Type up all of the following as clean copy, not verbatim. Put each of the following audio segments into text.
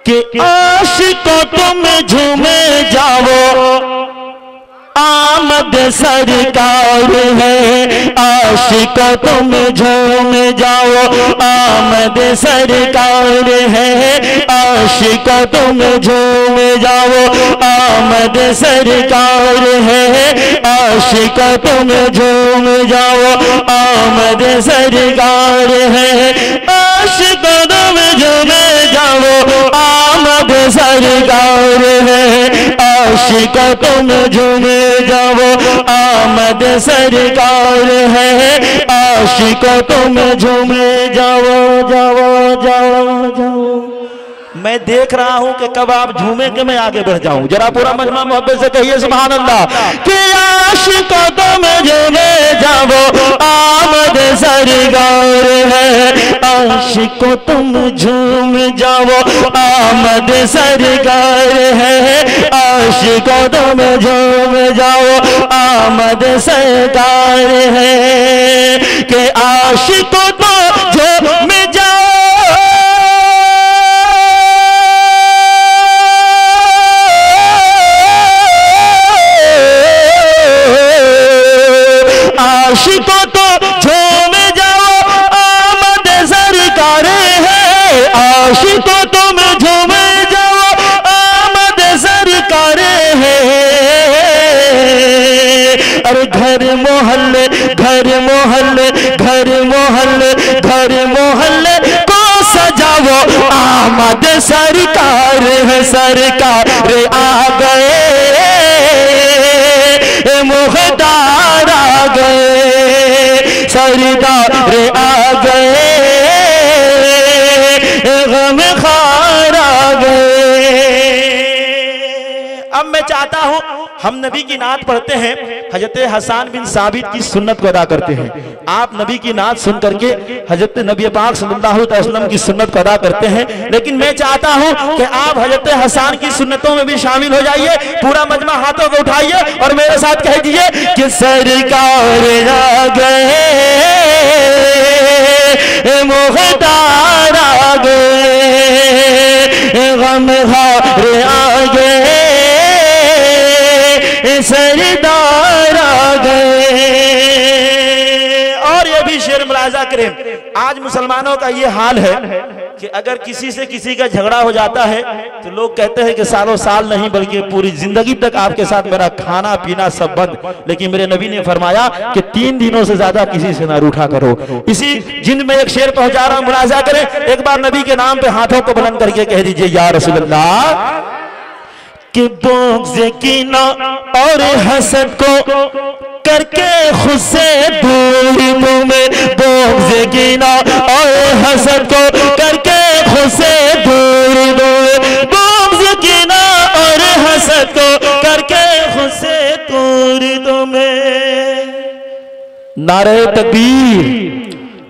कि आशिकों तुम झूमे जाओ आमद सरकार है। आशिकों तुम झूम जाओ आमद सरकार है। आशिकों तुम झूम जाओ आमद सरकार है। आशिकों तुम झूम जाओ आमद सरकार है। आशिकों तुम झूम जाओ आमद सरकार है। आशिकों तुम झूम जाओ आमद सरकार है। आशिकों तुम झूम जाओ जाओ जाओ जाओ। मैं देख रहा हूं कि कब आप झूमे के मैं आगे बढ़ जाऊं। जरा पूरा मजमा मोहब्बत से कहिए सुभान अल्लाह। कि आशिकों तुम झूमे जाओ आमद सरकार है। आशिकों तुम झूम जाओ आमद सरकार है। आशिकों तुम झूम जाओ आमद सरकार है। कि आशिकों तो झूम जाओ आशिकों तो झूम जाओ आमद सरकार है। आशिकों तुम झूम जाओ आमद सरकार है। अरे घर मोहल्ले घर मोहल्ले घर मोहल्ले घर मोहल्ले को सजाओ आमद सरकार है। सरकार आ गए मुख्तार आ गए। सरदार आ गए गमखार आ गए। अब मैं चाहता हूं हम नबी की नात पढ़ते हैं, हजरत हसन बिन साबित की सुन्नत को अदा करते हैं। आप नबी की नात सुन करके हजरत नबी पाक सल्लल्लाहु अलैहि वसल्लम की सुन्नत को अदा करते हैं। लेकिन मैं चाहता हूं कि आप हजरत हसन की सुन्नतों में भी शामिल हो जाइए। पूरा मजमा हाथों को उठाइए और मेरे साथ कह दीजिए कि सरकार आ गए मुख्तार आ गए गमखार आ गए सरदार आ गए। और ये भी शेर मुलाजा करें, आज मुसलमानों का ये हाल है कि अगर किसी से किसी का झगड़ा हो जाता है तो लोग कहते हैं कि सालों साल नहीं बल्कि पूरी जिंदगी तक आपके साथ मेरा खाना पीना सब बंद। लेकिन मेरे नबी ने फरमाया कि 3 दिनों से ज्यादा किसी से ना रूठा करो। इसी जिंद में एक शेर पहुंचा रहा हूं, मुलाजा करें। एक बार नबी के नाम पे हाथों को बुलंद करके कह दीजिए या रसूल अल्लाह। कि बुग़्ज़ कीना और हसद को करके खुद से दूर तुम्हें। बुग़्ज़ कीना और हसद को करके खुद से दूर तुम्हें। बुग़्ज़ कीना और हसद को करके खुद से दूर तुम्हें। नारे तकबीर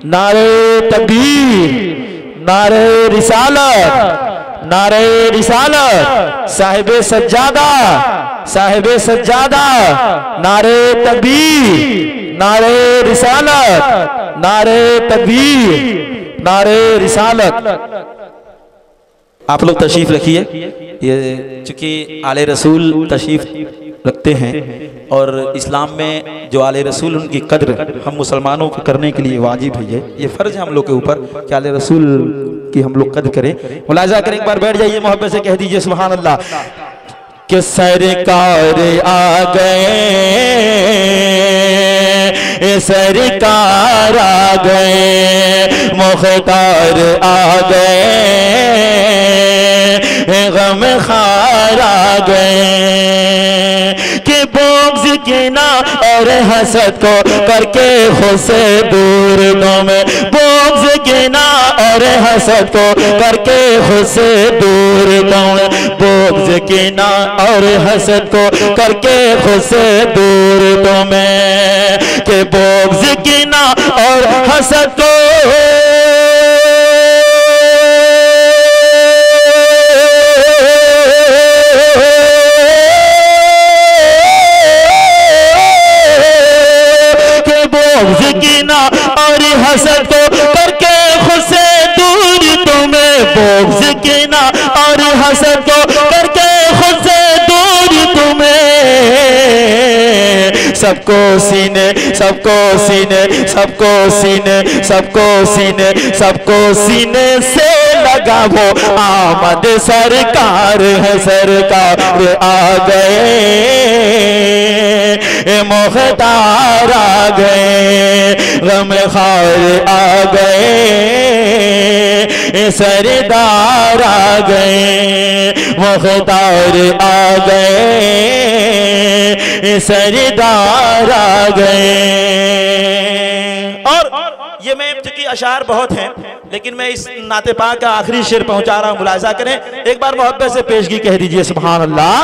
नारे तकबीर नारे रिसालत नारे रिसालत। साहिबे सज्जादा साहिबे सज्जादा नारे तकबीर नारे रिसालत नारे तकबीर नारे रिसालत। आप लोग तशरीफ रखिए। ये चूंकि आले रसूल तशरीफ रखते हैं और इस्लाम में जो आले रसूल उनकी कद्र हम मुसलमानों को करने के लिए वाजिब है। ये फर्ज है हम लोग के ऊपर कि आले रसूल की हम लोग कद्र करें। मुलाजा करें। एक बार बैठ जाइए, मोहब्बत से कह दीजिए सुभान अल्लाह। कि सरकार आ गए सरकार आ गए मुख्तार आ गए गमखार आ गए। कि बुग़्ज़ कीना और हसद को करके खुद से दूर तुम्हें। बुग़्ज़ कीना और हसद को करके खुद से दूर तुम्हें। बुग़्ज़ कीना और हसद को करके खुद से दूर तुम्हें। कि बुग़्ज़ कीना और हसद को कीना और हसद को करके खुद से दूर तुम्हें। बुग़्ज़ कीना और हसद को करके खुद से दूर तुम्हें, सबको सीने सबको सीने सबको सीने सबको सीने सबको सीने से लगाओ, आमद सरकार है, सरकार आ गए, मुख्तार आ गए, गमखार आ गए, सरदार आ गए, मुख्तार आ गए, सरदार आ गए। और ये मैं चूंकि अशार बहुत हैं, लेकिन मैं इस नाते पाक का आखिरी शेर पहुंचा रहा हूं, मुलाजा करें एक बार मोहब्बत से पेशगी कह दीजिए सुभान अल्लाह।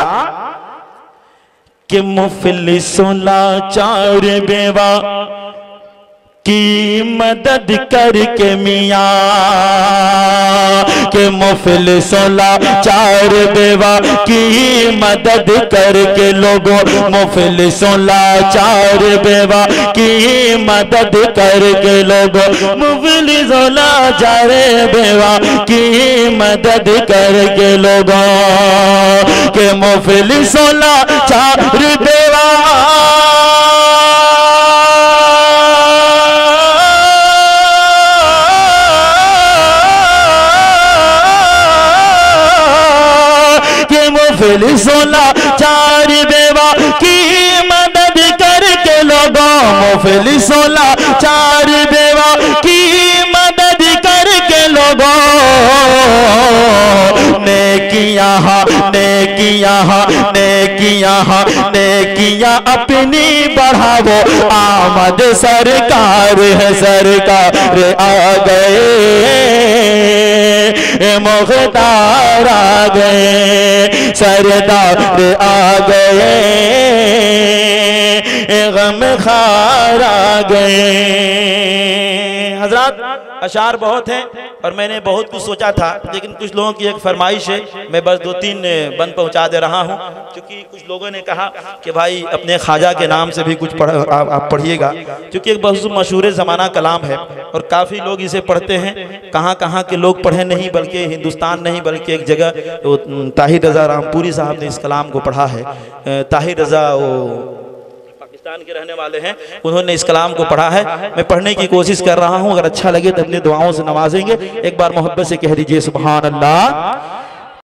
कि मुफलिसों लाचार बेवा की मदद करके मियाँ, के मुफलिसों लाचार बेवा की मदद करके लोगों, मुफलिसों लाचार बेवा की मदद करके लोगों, मुफलिसों लाचार बेवा की मदद करके लोगों, के मुफलिसों लाचार बेवा मुफलिसों लाचार बेवा की मदद करके लोगों, मुफलिसों लाचार बेवा की मदद करके लोगों, नेकियां नेकियां नेकियां नेकियां अपनी बढ़ावो, आमद सरकार है, सरकार आ गए, मुख्तार आ गए, सरदार आ गए, गमखार आ गए। हजरात अशार बहुत हैं और मैंने बहुत कुछ सोचा था, लेकिन कुछ लोगों की एक फरमाइश है, मैं बस 2-3 बंद पहुंचा दे रहा हूं, क्योंकि कुछ लोगों ने कहा कि भाई अपने ख्वाजा के नाम से भी कुछ आप पढ़िएगा, क्योंकि एक बहुत मशहूर ज़माना कलाम है और काफ़ी लोग इसे पढ़ते हैं। कहाँ कहाँ के लोग पढ़े नहीं, बल्कि हिंदुस्तान नहीं बल्कि एक जगह ताहिर रज़ा रामपुरी साहब ने इस कलाम को पढ़ा है। ताहिर रज़ा वो पाकिस्तान के रहने वाले हैं, उन्होंने इस कलाम को पढ़ा है। मैं पढ़ने की कोशिश कर रहा हूँ, अगर अच्छा लगे तो अपनी दुआओं से नवाजेंगे। एक बार मोहब्बत से कह दीजिए सुभान अल्लाह।